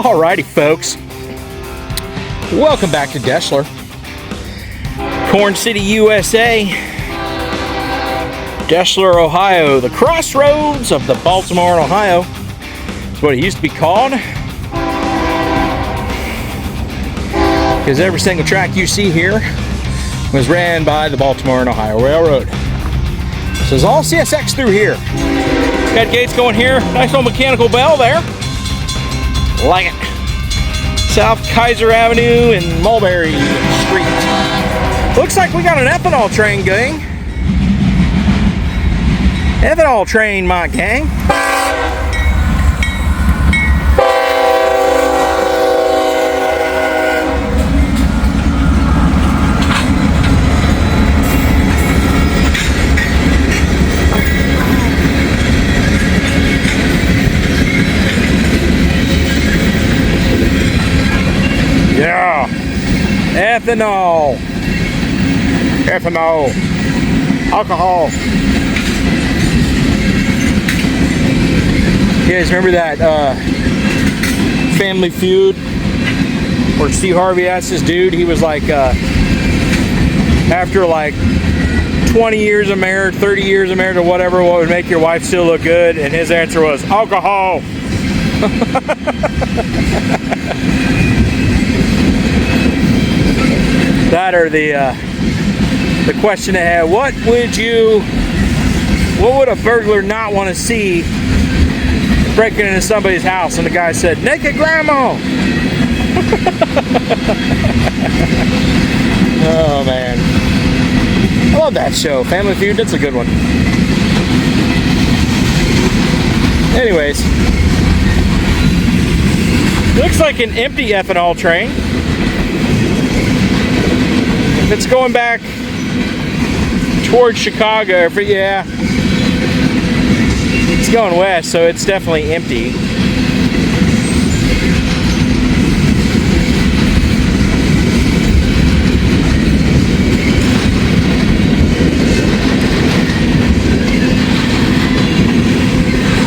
Alrighty, folks. Welcome back to Deschler, Corn City, USA. Deschler, Ohio, the crossroads of the Baltimore and Ohio. That's what it used to be called. Because every single track you see here was ran by the Baltimore and Ohio Railroad. So there's all CSX through here. Got gates going here. Nice little mechanical bell there. Like it. South Kaiser Avenue and Mulberry Street. Looks like we got an ethanol train, gang. Ethanol train, my gang. Yeah, ethanol, alcohol. You guys remember that Family Feud where Steve Harvey asked this dude, he was like, after like 20 years of marriage, 30 years of marriage or whatever, what would make your wife still look good? And his answer was alcohol. That or the question they had, what would a burglar not want to see breaking into somebody's house? And the guy said, naked grandma. Oh man, I love that show, Family Feud. That's a good one. Anyways, looks like an empty ethanol train. If it's going back towards Chicago, yeah, it's going west, so it's definitely empty.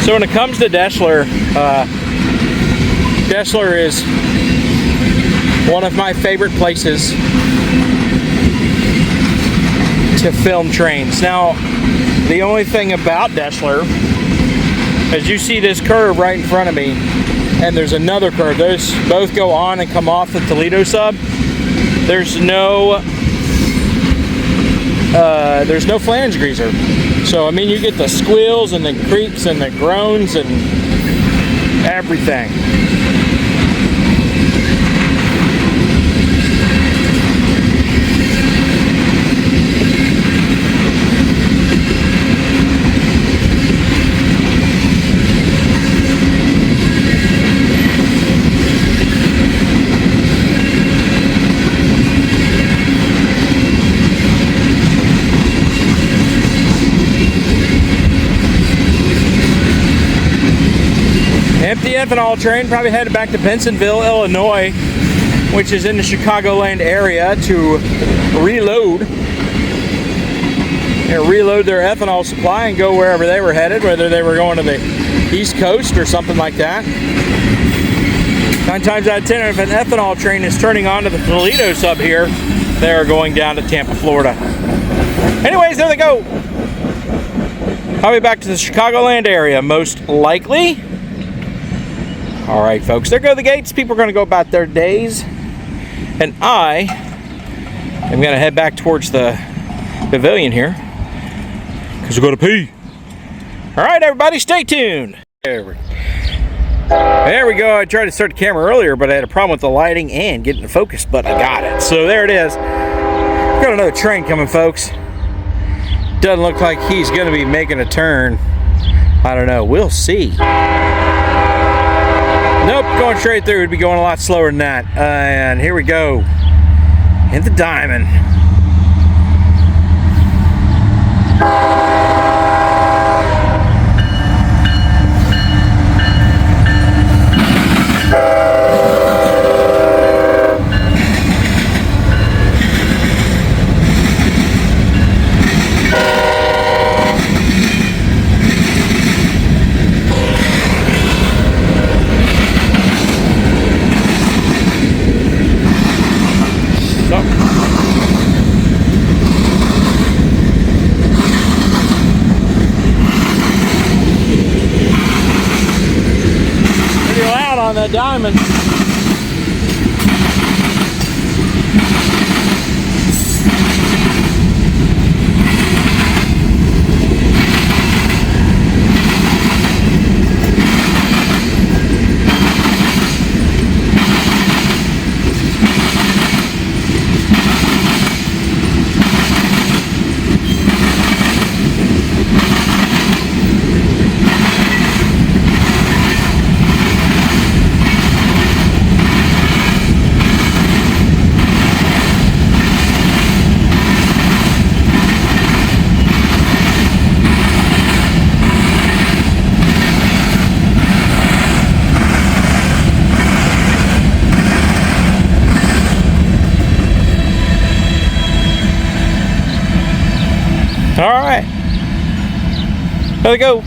So when it comes to Deschler, Deschler is one of my favorite places to film trains. Now, the only thing about Deschler is you see this curve right in front of me, and there's another curve. Those both go on and come off the Toledo sub. There's no flange greaser. So I mean, you get the squeals and the creaks and the groans and everything. Empty ethanol train, probably headed back to Bensonville, Illinois, which is in the Chicagoland area, to reload. Reload their ethanol supply and go wherever they were headed, whether they were going to the East Coast or something like that. 9 times out of 10, if an ethanol train is turning onto the Toledo sub here, they are going down to Tampa, Florida. Anyways, there they go. I'll be back to the Chicagoland area, most likely. All right, folks, there go the gates. People are going to go about their days. And I am going to head back towards the pavilion here because we're going to pee. All right, everybody, stay tuned. There we go. I tried to start the camera earlier, but I had a problem with the lighting and getting the focus, but I got it. So there it is. Got another train coming, folks. Doesn't look like he's going to be making a turn. I don't know. We'll see. Nope, going straight through. It'd be going a lot slower than that. And here we go. In the diamond. diamond. All right, there we go.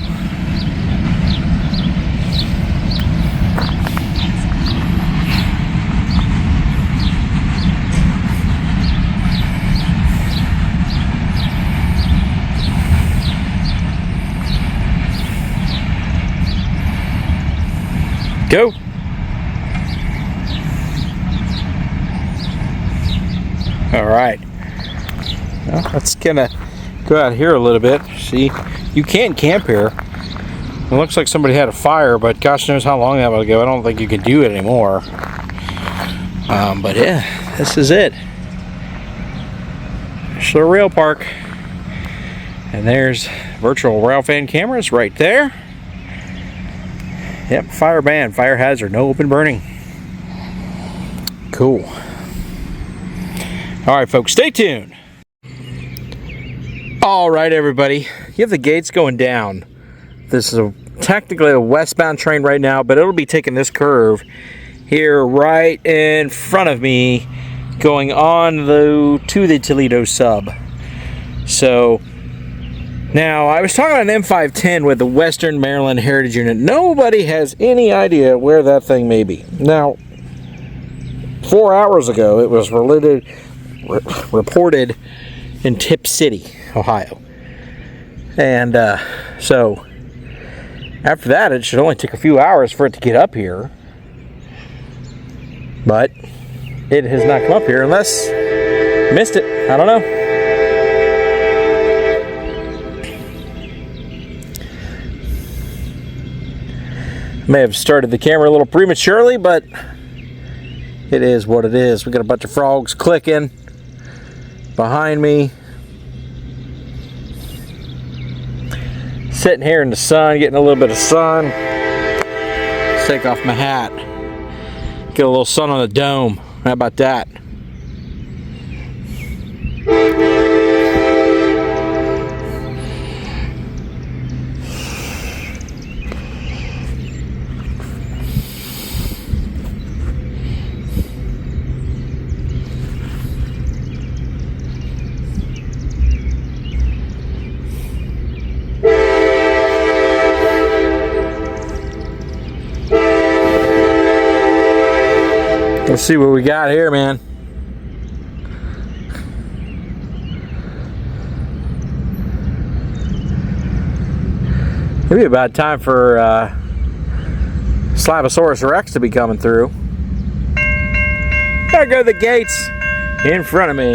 Go. All right. Well, let's kind of go out here a little bit. See, you can't camp here. It looks like somebody had a fire, but gosh knows how long that was ago. I don't think you can do it anymore. But yeah, this is it. There's the rail park. And there's virtual rail fan cameras right there. Yep, fire ban, fire hazard, no open burning. Cool. All right, folks, stay tuned. All right, everybody, you have the gates going down. This is technically a westbound train right now, but it'll be taking this curve here right in front of me, going on to the Toledo sub. So now I was talking about an M510 with the Western Maryland Heritage Unit. Nobody has any idea where that thing may be. Now, 4 hours ago, it was reported in Tip City, Ohio. And so after that, it should only take a few hours for it to get up here. But it has not come up here unless I missed it. I don't know. May have started the camera a little prematurely, but it is what it is. We got a bunch of frogs clicking behind me. Sitting here in the sun, getting a little bit of sun. Let's take off my hat. Get a little sun on the dome. How about that? Let's see what we got here, man. Maybe about time for Slabosaurus Rex to be coming through. There go the gates in front of me.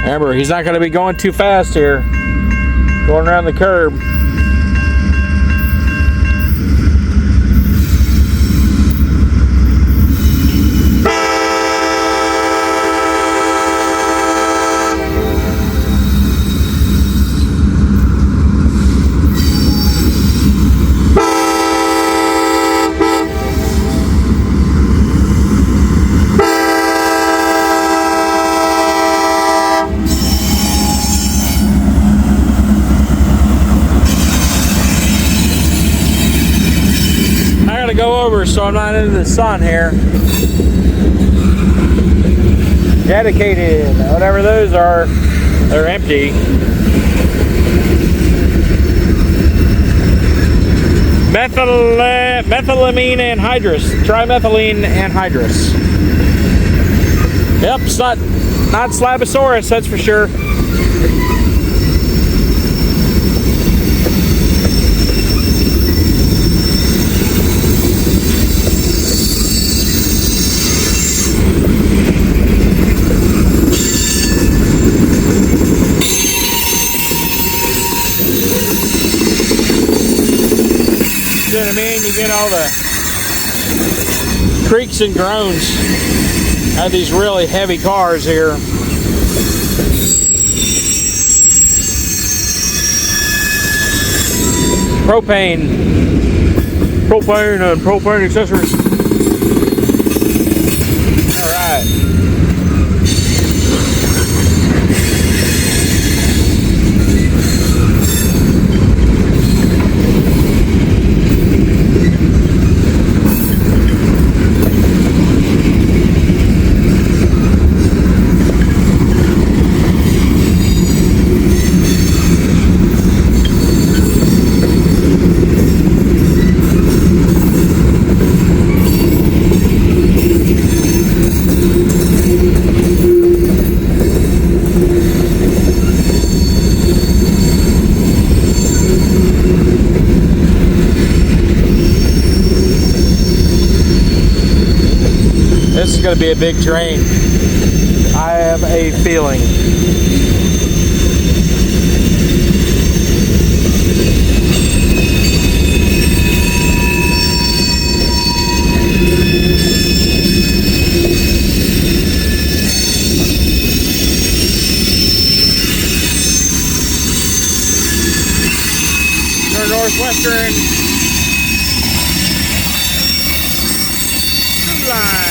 Remember, he's not going to be going too fast here. Going around the curb. Go over so I'm not into the sun here. Dedicated, whatever those are, they're empty. Methylamine anhydrous, trimethylene anhydrous. Yep, it's not Slabosaurus, that's for sure. get all the creaks and groans of these really heavy cars here. Propane and propane accessories. All right. This is going to be a big train. I have a feeling. Northwestern line.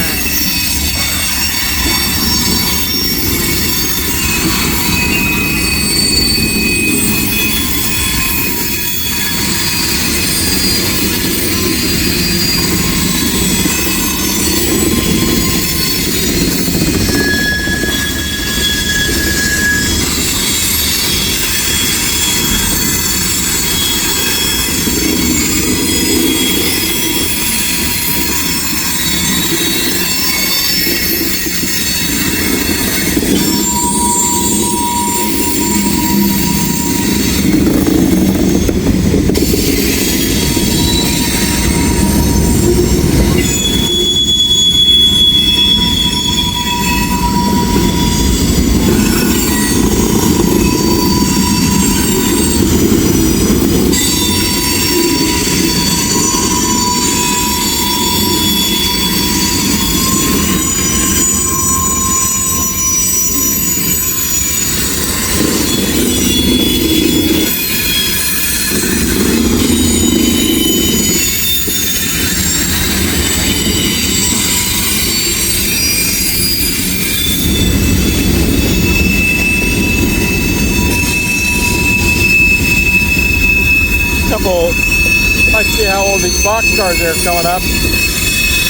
Let's see how old these boxcars are coming up.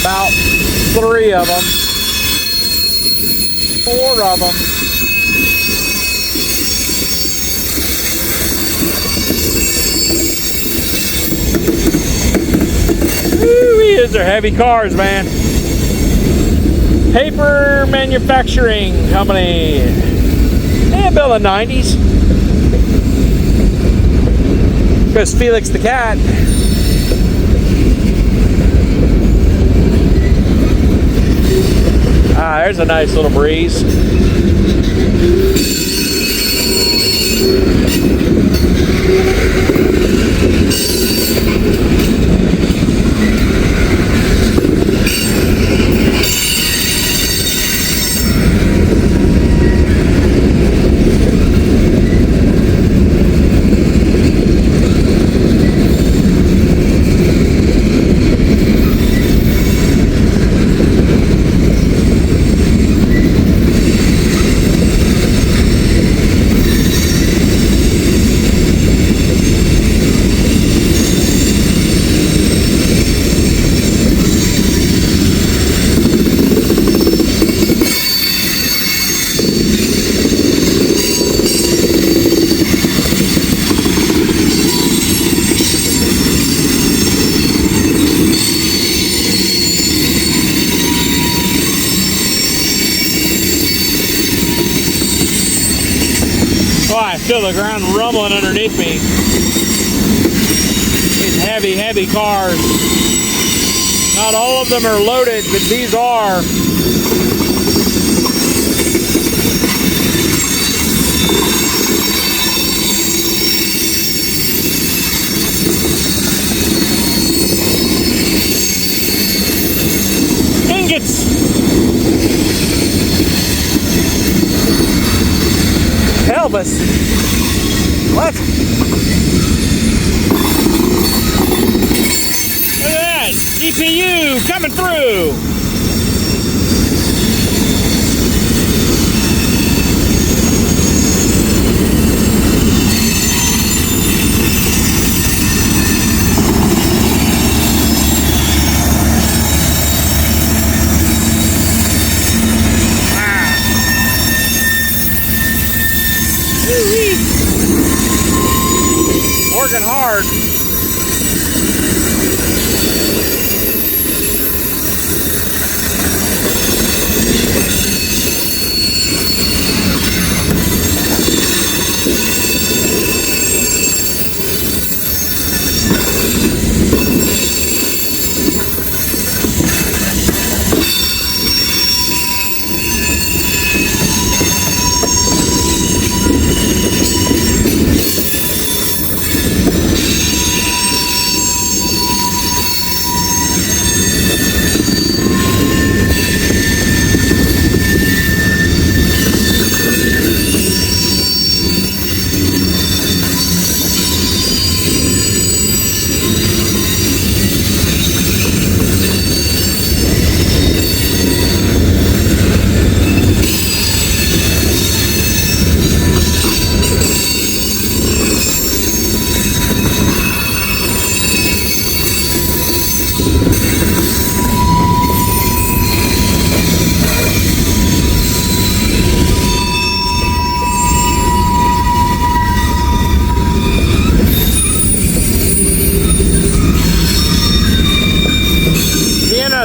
About 3 of them. 4 of them. Woo, these are heavy cars, man. Paper Manufacturing Company. They built in the 90s. Because Felix the Cat. Ah, there's a nice little breeze. I feel the ground rumbling underneath me. These heavy, heavy cars. Not all of them are loaded, but these are. Elvis. What? Look at that. CPU coming through. Working hard.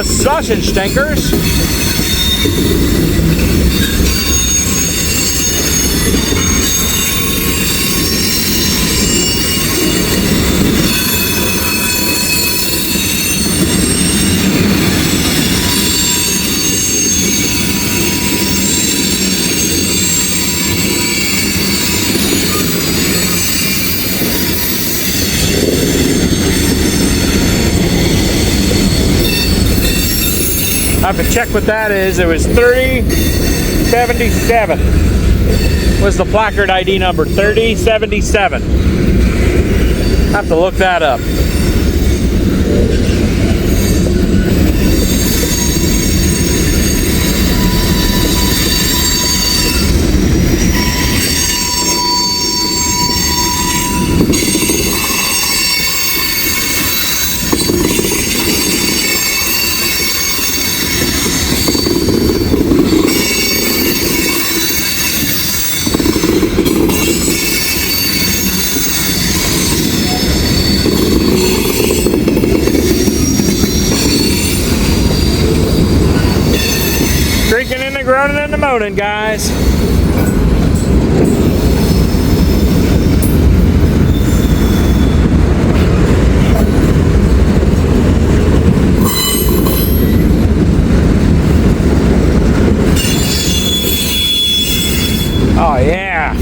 Sausage stinkers. I have to check what that is. It was 3077 was the placard ID number. 3077. I have to look that up. Creaking and the groaning and the moaning, guys. Oh yeah.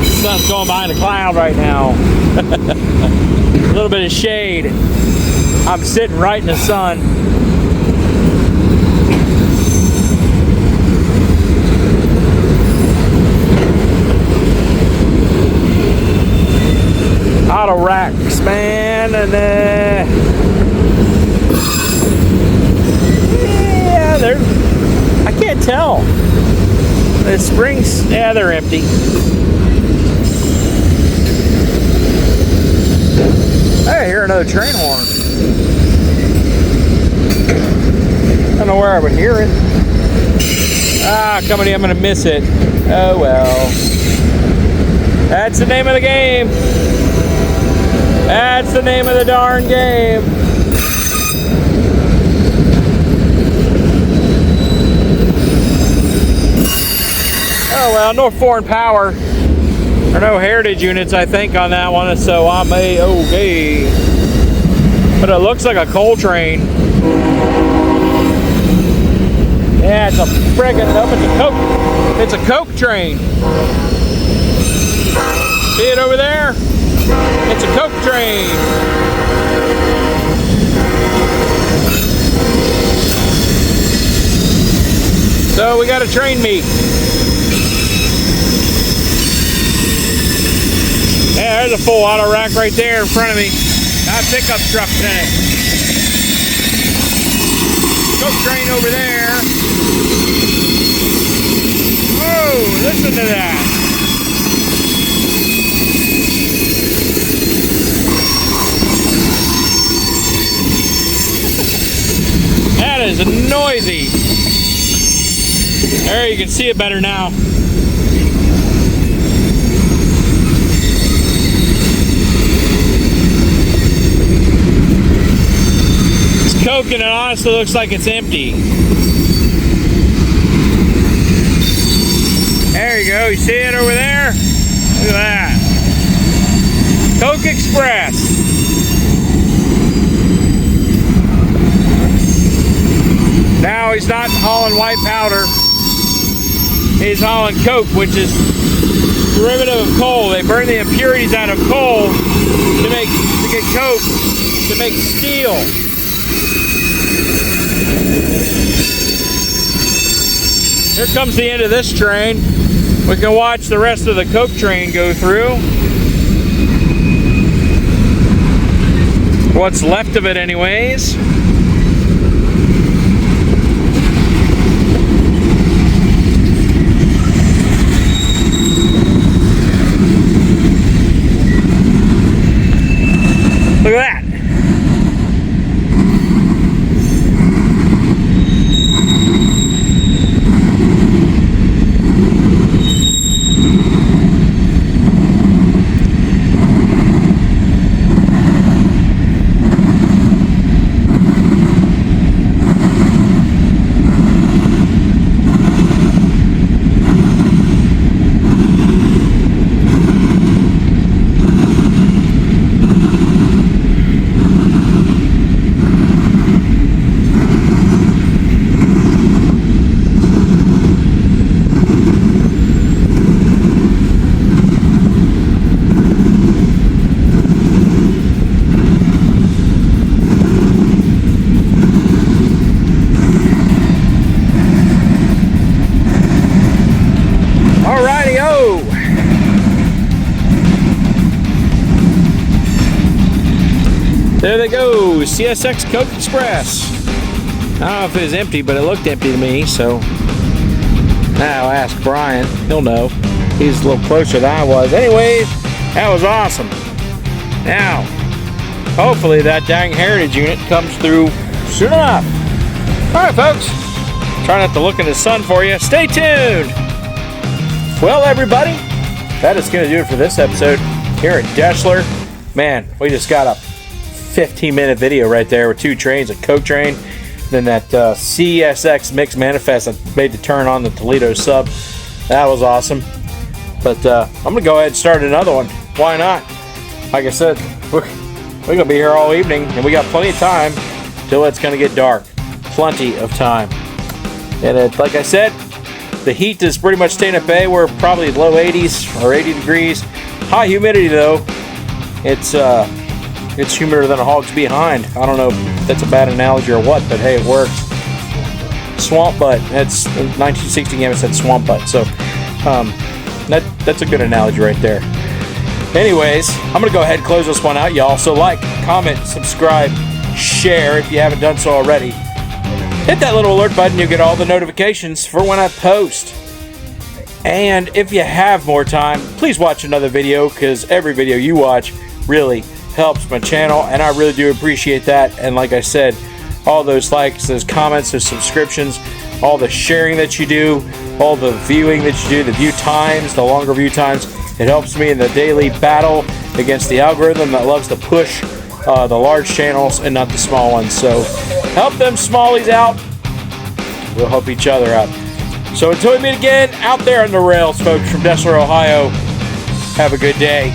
The sun's going behind a cloud right now. A little bit of shade. I'm sitting right in the sun. Auto racks, man, and yeah, they're, I can't tell. The springs, yeah, they're empty. Hey, I hear another train horn. I don't know where I would hear it. Ah, coming in, I'm gonna miss it. Oh well. That's the name of the game. That's the name of the darn game. Oh well, no foreign power or no heritage units, I think, on that one, so I'm A-okay. But it looks like a coal train. Yeah, it's a friggin' it's a Coke train. See it over there? It's a Coke train. So we got a train meet. there's a full auto rack right there in front of me. Got a pickup truck today. Coke train over there. Oh, listen to that. That is noisy. There, you can see it better now. It's Coke and it honestly looks like it's empty. There you go, you see it over there? Look at that. Coke Express. Now he's not hauling white powder. He's hauling coke, which is derivative of coal. They burn the impurities out of coal to get coke, to make steel. Here comes the end of this train. We can watch the rest of the coke train go through. What's left of it anyways. Look at that. There they go, CSX Coke Express. I don't know if it was empty, but it looked empty to me, so now I'll ask Brian. He'll know. He's a little closer than I was. Anyways, that was awesome. Now, hopefully that dang heritage unit comes through soon enough. Alright folks, try not to look in the sun for you. Stay tuned. Well everybody, that is going to do it for this episode here at Deshler. Man, we just got a 15-minute video right there with two trains, a Coke train, then that CSX mixed manifest that made the turn on the Toledo sub. That was awesome. But I'm going to go ahead and start another one. Why not? Like I said, we're going to be here all evening, and we got plenty of time till it's going to get dark. Plenty of time. And like I said, the heat is pretty much staying at bay. We're probably low 80s or 80 degrees. High humidity though. It's humider than a hog's behind. I don't know if that's a bad analogy or what, but hey, it works. Swamp butt. That's 1960 Gamma said swamp butt. So that's a good analogy right there. Anyways, I'm gonna go ahead and close this one out, y'all. So like, comment, subscribe, share if you haven't done so already. Hit that little alert button, you'll get all the notifications for when I post. And if you have more time, please watch another video, because every video you watch really helps my channel, and I really do appreciate that. And like I said, all those likes, those comments, those subscriptions, all the sharing that you do, all the viewing that you do, the view times, the longer view times, it helps me in the daily battle against the algorithm that loves to push the large channels and not the small ones. So help them smallies out, we'll help each other out. So until we meet again out there on the rails, folks, from Deshler, Ohio, have a good day.